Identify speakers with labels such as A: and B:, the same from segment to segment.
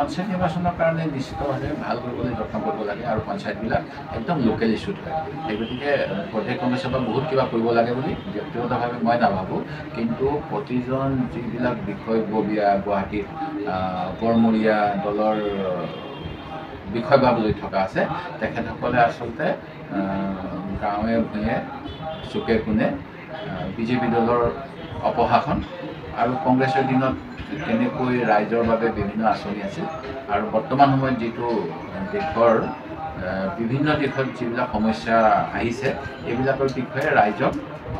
A: পঞ্চায়ত নিৰ্বাচনৰ কাৰণে নিশ্চিতভাৱে ভাল কৰিবলৈ যত্ন কৰিব লাগে আৰু পঞ্চায়তবিলাক একদম লোকেল ইছ্যুত হয়। সেই গতিকে প্ৰদেশ কংগ্ৰেছৰ পৰা বহুত কিবা কৰিব লাগে বুলি ব্যক্তিগতভাৱে মই নাভাবোঁ, কিন্তু প্ৰতিজন যিবিলাক বিষয়ববীয়া গুৱাহাটীত গড়মূৰীয়া দলৰ বিষয়বাব লৈ থকা আছে, তেখেতসকলে আচলতে গাঁৱে ভূঞে চুকে কোণে বিজেপি দলৰ অপশাসন আৰু কংগ্ৰেছৰ দিনত কেনেকৈ ৰাইজৰ বাবে বিভিন্ন আঁচনি আছিল আৰু বৰ্তমান সময়ত যিটো দেশৰ বিভিন্ন দিশত যিবিলাক সমস্যা আহিছে এইবিলাকৰ বিষয়ে ৰাইজক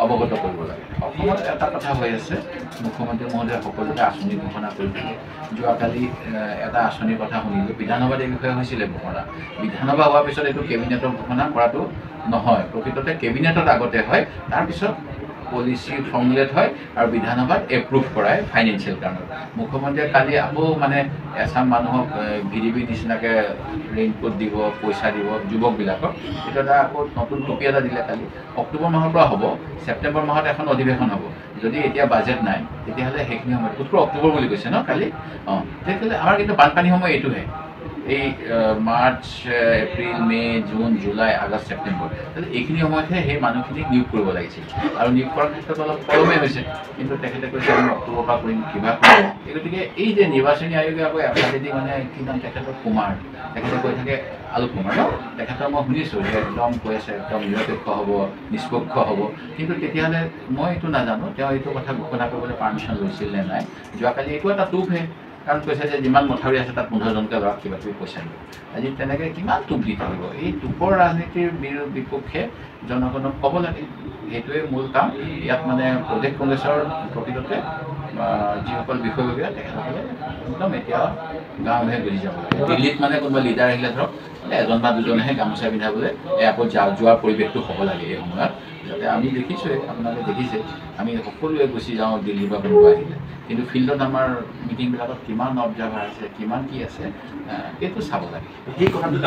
A: অৱগত কৰিব লাগে। অসমত এটা কথা হৈ আছে, মুখ্যমন্ত্ৰী মহোদয়ে সকলোকে আঁচনি ঘোষণা কৰি দিয়ে। যোৱাকালি এটা আঁচনিৰ কথা শুনিলোঁ, বিধানসভাত এই বিষয়ে হৈছিলে ঘোষণা। বিধানসভা হোৱাৰ পিছত এইটো কেবিনেটত ঘোষণা কৰাটো নহয়, প্ৰকৃততে কেবিনেটত আগতে হয়, তাৰপিছত পলিচি ফৰ্মুলেট হয় আৰু বিধানসভাত এপ্ৰুভ কৰায় ফাইনেন্সিয়েল কাৰণত। মুখ্যমন্ত্ৰীয়ে কালি আকৌ মানে এচাম মানুহক ভিডিবি নিচিনাকৈ ৰেইনকোট দিব, পইচা দিব যুৱকবিলাকক। এইটো এটা আকৌ নতুন টুপি এটা দিলে কালি। অক্টোবৰ মাহৰ পৰা হ'ব, ছেপ্টেম্বৰ মাহত এখন অধিৱেশন হ'ব। যদি এতিয়া বাজেট নাই তেতিয়াহ'লে সেইখিনি সময়ত 17 অক্টোবৰ বুলি কৈছে ন কালি। তেতিয়াহ'লে আমাৰ কিন্তু বানপানী সময় এইটোহে, এই মাৰ্চ, এপ্ৰিল, মে', জুন, জুলাই, আগষ্ট, ছেপ্টেম্বৰ। তাহলে এইখিনি সময়তহে সেই মানুহখিনিক নিয়োগ কৰিব লাগিছিল আৰু নিয়োগ কৰাৰ ক্ষেত্ৰত অলপ কলমে হৈছে, কিন্তু তেখেতে কৈছে আমি অক্টোবৰ পৰা কৰিম, কিবা কৰিম। এই গতিকে এই যে নিৰ্বাচনী আয়োগে আকৌ এফালেদি মানে কি নাম তেখেতৰ কুমাৰ, তেখেতে কৈ থাকে আলোক কুমাৰ ন, তেখেতৰ মই শুনিছোঁ যে একদম কৈ আছে একদম নিৰপেক্ষ হ'ব, নিষ্পক্ষ হ'ব, কিন্তু তেতিয়াহ'লে মই এইটো নাজানো তেওঁ এইটো কথা ঘোষণা কৰিবলৈ পাৰ্মিশ্যন লৈছিল নে নাই। যোৱাকালি এইটো এটা টোপহে, কাৰণ কৈছে যে যিমান মথাউৰি আছে তাত 15জনকৈ ল'ৰাক কিবা কিবি পইচা দিব। আজি তেনেকৈ কিমান টোপ দি থাকিব? এই টোপৰ ৰাজনীতিৰ বিপক্ষে জনগণক ক'ব লাগে, সেইটোৱে মূল কাম। ইয়াত মানে প্ৰদেশ কংগ্ৰেছৰ প্ৰকৃততে যিসকল বিষয়ববীয়া তেখেতসকলে একদম এতিয়া গাঁৱে গুচি যাব লাগে। দিল্লীত মানে কোনোবা লিডাৰ আহিলে ধৰক এজন বা দুজনেহে গামোচা পিন্ধাবলৈ এয়াৰপৰ্ট যোৱাৰ পৰিৱেশটো হ'ব লাগে এই সময়ত। যাতে আমি দেখিছোঁৱেই, আপোনালোকে দেখিছে, আমি সকলোৱে গুচি যাওঁ দিল্লী বা কোনোবা আহিলে, কিন্তু ফিল্ডত আমাৰ মিটিংবিলাকত কিমান অবজাৰ্ভাৰ আছে, কিমান কি আছে, এইটো চাব লাগে। সেই কথাটো